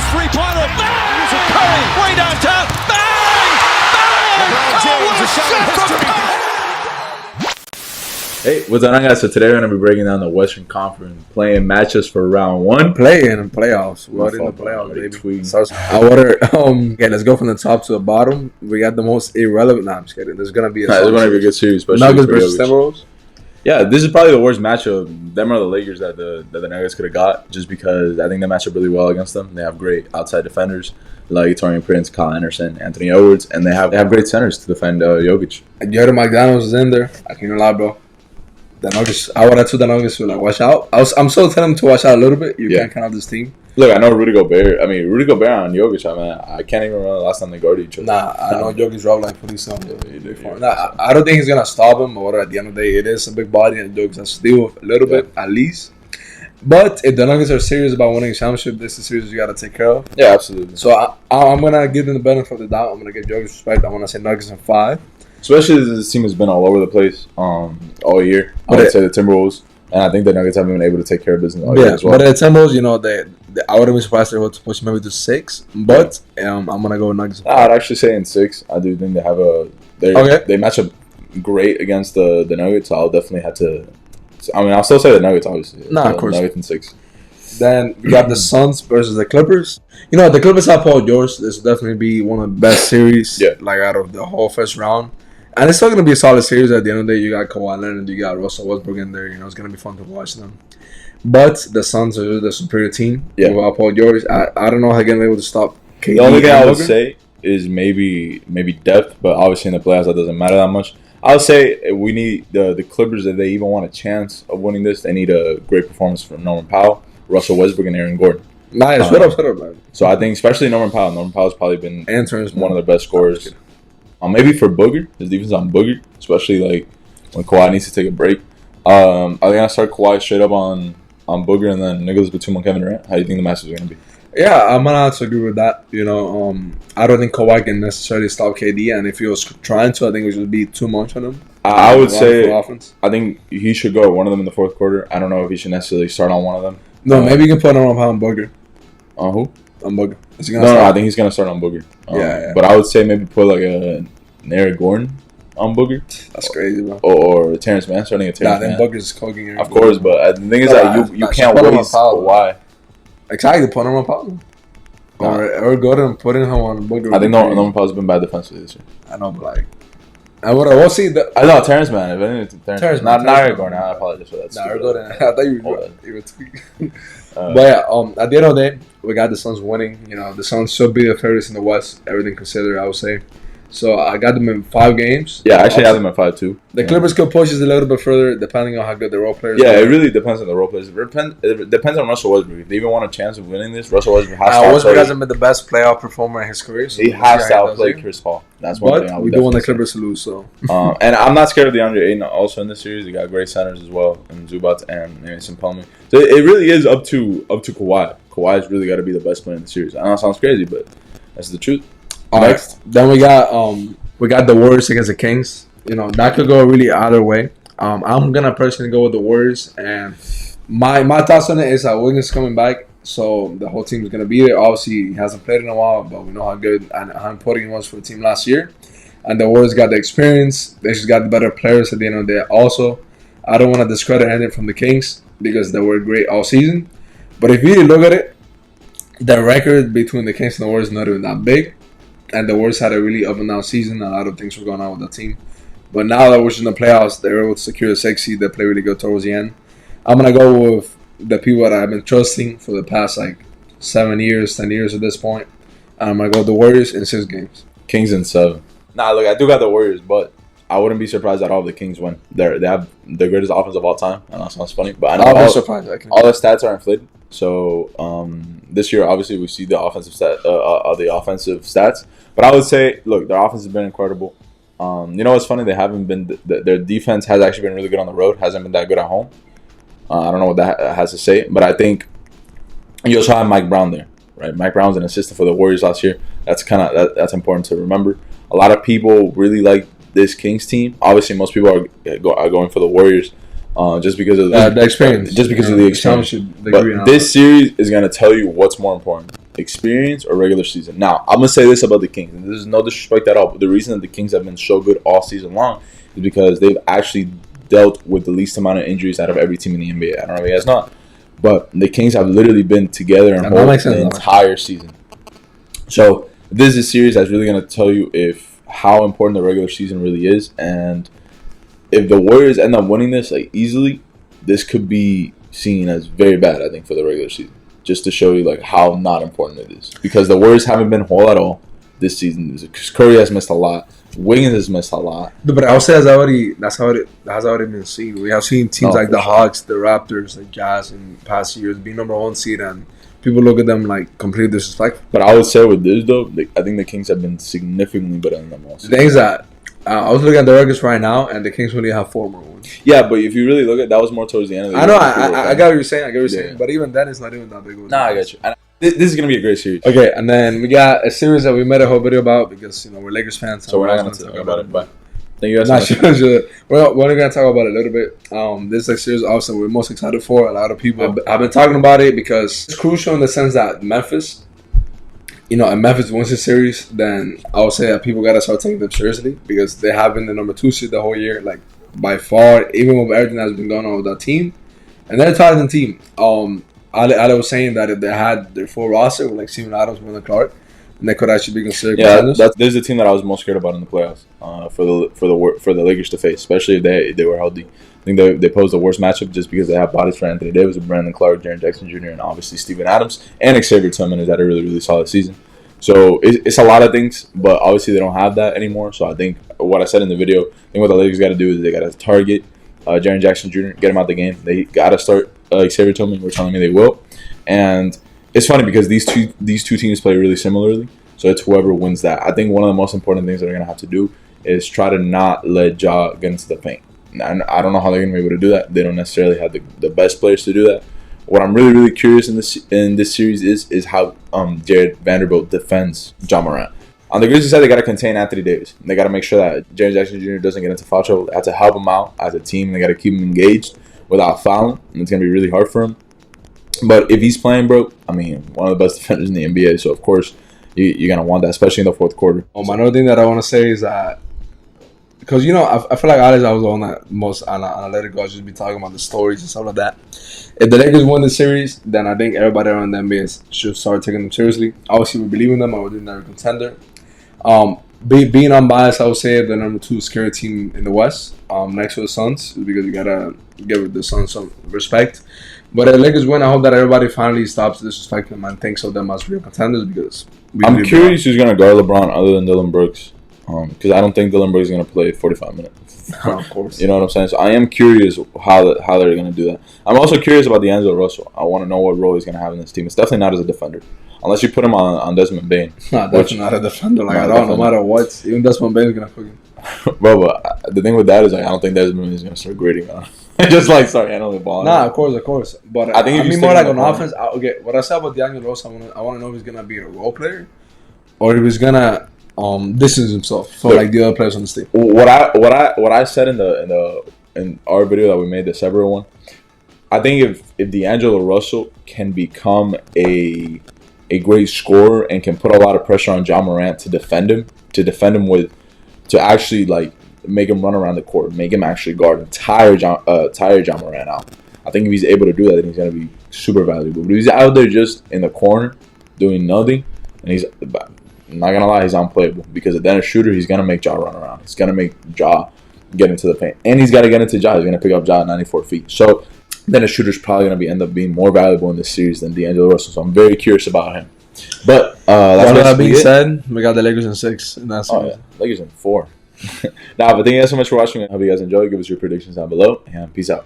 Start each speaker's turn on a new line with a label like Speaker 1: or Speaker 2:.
Speaker 1: three-pointer. Bang! Curry, way downtown. Bang! Bang! Oh, what a shot from Curry!
Speaker 2: Hey, what's going on, guys? So today we're going to be breaking down the Western Conference playing matches for round one.
Speaker 3: Playing playoffs. What in the playoffs, baby? So, let's go from the top to the bottom. We got the most irrelevant. Nah, I'm just kidding. There's going to be
Speaker 2: a good series, especially
Speaker 3: Nuggets versus Timberwolves.
Speaker 2: Yeah, this is probably the worst matchup. Them are the Lakers that the Nuggets could have got, just because I think they match up really well against them. They have great outside defenders like Torian Prince, Kyle Anderson, Anthony Edwards, and they have great centers to defend Jokic.
Speaker 3: And Jordan McDonald's is in there. I can't lie, bro. The Nuggets, I would have told the Nuggets to watch out. I'm still telling them to watch out a little bit. You can't count out this team.
Speaker 2: Look, I know Rudy Gobert and Jokic. I can't even remember the last time they guarded each other.
Speaker 3: Nah, I know Jokic's route like police on. Nah, I don't think he's gonna stop him. But at the end of the day, it is a big body, and Jokic has to deal with a little bit at least. But if the Nuggets are serious about winning a championship, this is a series you got to take care of.
Speaker 2: Yeah, absolutely.
Speaker 3: So I'm gonna give them the benefit of the doubt. I'm gonna give Jokic respect. I'm gonna say Nuggets in 5.
Speaker 2: Especially as this team has been all over the place all year. I would say the Timberwolves, and I think the Nuggets haven't been able to take care of business all year as well.
Speaker 3: But the Timberwolves, I wouldn't be surprised if they were to push maybe to 6. But I'm gonna go with Nuggets.
Speaker 2: I'd actually say in 6. I do think they have they match up great against the Nuggets. So I'll definitely have to. I'll still say the Nuggets, obviously.
Speaker 3: Of course.
Speaker 2: Nuggets in 6.
Speaker 3: Then we got the Suns versus the Clippers. The Clippers have Paul George. This will definitely be one of the best series out of the whole first round. And it's still going to be a solid series. At the end of the day, you got Kawhi Leonard, you got Russell Westbrook in there. It's going to be fun to watch them. But the Suns are the superior team. Yeah. Without Paul George, I don't know how they're going to be able to stop KD.
Speaker 2: The only thing I would say is maybe depth, but obviously in the playoffs that doesn't matter that much. I would say we need the Clippers, if they even want a chance of winning this, they need a great performance from Norman Powell, Russell Westbrook, and Aaron Gordon.
Speaker 3: Nice. Shut up, man.
Speaker 2: So I think especially Norman Powell. Norman Powell's probably been one of the best scorers. Maybe for Booger, his defense on Booger, especially like when Kawhi needs to take a break. Are they gonna start Kawhi straight up on Booger and then Nicholas Batum on Kevin Durant? How do you think the matches are gonna be?
Speaker 3: Yeah, I'm gonna have to agree with that. I don't think Kawhi can necessarily stop KD, and if he was trying to, I think it would be too much on him.
Speaker 2: I would say I think he should go one of them in the fourth quarter. I don't know if he should necessarily start on one of them.
Speaker 3: No, maybe you can put him on Booger.
Speaker 2: On who?
Speaker 3: On Booger.
Speaker 2: No, I think he's gonna start on Booger. Yeah. But I would say maybe put like an Aaron Gordon on Booger.
Speaker 3: That's crazy, bro.
Speaker 2: Or Terrence Mann starting a Terrence Mann.
Speaker 3: Then Booger's cooking Aaron
Speaker 2: Of course, but the thing is that you can't waste Kawhi.
Speaker 3: Exactly, put him on Powell. Or Gordon and putting him on Booger.
Speaker 2: I think Norman Powell's been bad defensively this year.
Speaker 3: I know, but like, we'll see.
Speaker 2: I know Terrence Mann. If anything, Terrence Mann. Not Aaron Gordon. I apologize for that.
Speaker 3: Aaron Gordon. I thought you were tweaking. But yeah, at the end of the day, we got the Suns winning. The Suns should be the favorites in the West, everything considered, I would say. So I got them in 5 games.
Speaker 2: Yeah, I actually have them in 5 too.
Speaker 3: The Clippers could push us a little bit further, depending on how good the role players are.
Speaker 2: Yeah, it really depends on the role players. It depends on Russell Westbrook. If they even want a chance of winning this, Russell Westbrook has to
Speaker 3: Westbrook hasn't been the best playoff performer in his career. So
Speaker 2: he has to outplay Chris Paul. That's one thing I would
Speaker 3: we do want the Clippers to lose. So,
Speaker 2: and I'm not scared of DeAndre Ayton also in this series. He got great centers as well, and Zubac and Mason Plumlee. So it really is up to Kawhi. Kawhi's really got to be the best player in the series. I know it sounds crazy, but that's the truth.
Speaker 3: Next, then we got the Warriors against the Kings. That could go really either way. I'm gonna personally go with the Warriors, and my thoughts on it is that Wiggins coming back, so the whole team is gonna be there. Obviously, he hasn't played in a while, but we know how good and how important he was for the team last year. And the Warriors got the experience. They just got the better players at the end of the day. Also, I don't want to discredit anything from the Kings because they were great all season. But if you really look at it, the record between the Kings and the Warriors is not even that big. And the Warriors had a really up and down season. A lot of things were going on with the team. But now that we're in the playoffs, they were able to secure the 6th seed. They play really good towards the end. I'm going to go with the people that I've been trusting for the past 7 years, 10 years at this point. I'm going to go with the Warriors in 6 games.
Speaker 2: Kings in 7. Nah, look, I do got the Warriors, but I wouldn't be surprised at all if the Kings win. They have the greatest offense of all time. I know it sounds funny, but I know all the stats are inflated. So this year, obviously, we see the offensive stats. But I would say, look, their offense has been incredible. What's funny? They haven't been. Their defense has actually been really good on the road. Hasn't been that good at home. I don't know what that has to say, but I think you also have Mike Brown there, right? Mike Brown's an assistant for the Warriors last year. That's that's important to remember. A lot of people really like this Kings team. Obviously, most people are going for the Warriors. Just because of
Speaker 3: the experience.
Speaker 2: Just because of the experience. But this series is going to tell you what's more important. experience or regular season. Now, I'm gonna say this about the Kings, and this is no disrespect at all, but the reason that the Kings have been so good all season long is because they've actually dealt with the least amount of injuries out of every team in the NBA. I don't know if you guys know, but the Kings have literally been together and whole the entire season. So this is a series that's really gonna tell you how important the regular season really is, and if the Warriors end up winning this like easily, this could be seen as very bad, I think, for the regular season. Just to show you like how not important it is, because the Warriors haven't been whole at all this season. Because Curry has missed a lot, Wiggins has missed a lot.
Speaker 3: But I would say that's how it has already been seen. We have seen teams like the Hawks, the Raptors, the Jazz in past years be number one seed, and people look at them like completely disrespectful.
Speaker 2: But I would say with this though, I think the Kings have been significantly better than them all.
Speaker 3: The thing is that I was looking at the records right now, and the Kings only have 4 more wins.
Speaker 2: Yeah, but if you really look at that, was more towards the end of the year.
Speaker 3: I know, I got what you're saying. I get what you're saying. But even then, it's not even that big of a
Speaker 2: I got you. This is gonna be a great series.
Speaker 3: Okay, and then we got a series that we made a whole video about because we're Lakers fans,
Speaker 2: so we're not gonna talk about it. But thank you guys.
Speaker 3: We're only gonna talk about it a little bit. This is a series obviously we're most excited for. A lot of people have been talking about it because it's crucial in the sense that Memphis. And Memphis wins the series, then I would say that people gotta start taking them seriously because they have been the number 2 seed the whole year, like by far, even with everything that's been going on with that team. And they're a talented team. Ale was saying that if they had their full roster with like Steven Adams, Brandon Clark, and they could actually be considered.
Speaker 2: Yeah, this is the team that I was most scared about in the playoffs for the Lakers to face, especially if they were healthy. I think they posed the worst matchup just because they have bodies for Anthony Davis, with Brandon Clark, Jaren Jackson Jr., and obviously Steven Adams, and Xavier Tillman has had a really, really solid season. So it's a lot of things, but obviously they don't have that anymore. So I think what I said in the video, I think what the Lakers got to do is they got to target Jaren Jackson Jr., get him out the game. They got to start Xavier Tillman. We're telling me they will. And it's funny because these two teams play really similarly. So it's whoever wins that. I think one of the most important things they're going to have to do is try to not let Ja get into the paint. And I don't know how they're going to be able to do that. They don't necessarily have the best players to do that. What I'm really, really curious in this series is how Jared Vanderbilt defends Ja Morant. On the Grizzlies side, they got to contain Anthony Davis. They got to make sure that Jaren Jackson Jr. doesn't get into foul trouble. They have to help him out as a team. They got to keep him engaged without fouling, and it's going to be really hard for him. But if he's playing, bro, I mean, one of the best defenders in the NBA, so of course you're going to want that, especially in the fourth quarter.
Speaker 3: Another thing that I want to say is that because, I feel like Alex, I was the one that most analytical. I just be talking about the stories and stuff like that. If the Lakers win the series, then I think everybody around the NBA should start taking them seriously. Obviously, we believe in them. I would think they're a contender. Being unbiased, I would say the number 2 scary team in the West, next to the Suns, because you got to give the Suns some respect. But if the Lakers win, I hope that everybody finally stops disrespecting them and thinks of them as real contenders because
Speaker 2: I'm curious who's going to guard LeBron other than Dillon Brooks. Because I don't think Dillon Brooks is going to play 45 minutes.
Speaker 3: Of course.
Speaker 2: You know what I'm saying? So I am curious how they're going to do that. I'm also curious about D'Angelo Russell. I want to know what role he's going to have in this team. It's definitely not as a defender. Unless you put him on Desmond Bain.
Speaker 3: That's not a defender. Like, at all, no matter what. Even Desmond Bain is going to fucking...
Speaker 2: Bro, but the thing with that is, like, I don't think Desmond Bain is going to start grading on. Just like, start handling the ball.
Speaker 3: Nah, of course. But I think if you more like on offense. Okay, what I said about D'Angelo Russell, I want to know if he's going to be a role player or if he's going to... distance himself from like the other players on the team.
Speaker 2: What I said in our video that we made, the separate one, I think if D'Angelo Russell can become a great scorer and can put a lot of pressure on Ja Morant to defend him to actually like make him run around the court, make him actually guard and tire Ja Morant out. I think if he's able to do that, then he's gonna be super valuable. But if he's out there just in the corner doing nothing, and I'm not going to lie, he's unplayable. Because then a shooter, he's going to make Ja run around. He's going to make Ja get into the paint. And he's got to get into Ja. He's going to pick up Ja at 94 feet. So then a shooter's probably going to end up being more valuable in this series than D'Angelo Russell. So I'm very curious about him. But
Speaker 3: that's that being said, we got the Lakers in 6. And that's
Speaker 2: Lakers in 4. But thank you guys so much for watching. I hope you guys enjoyed. Give us your predictions down below. And peace out.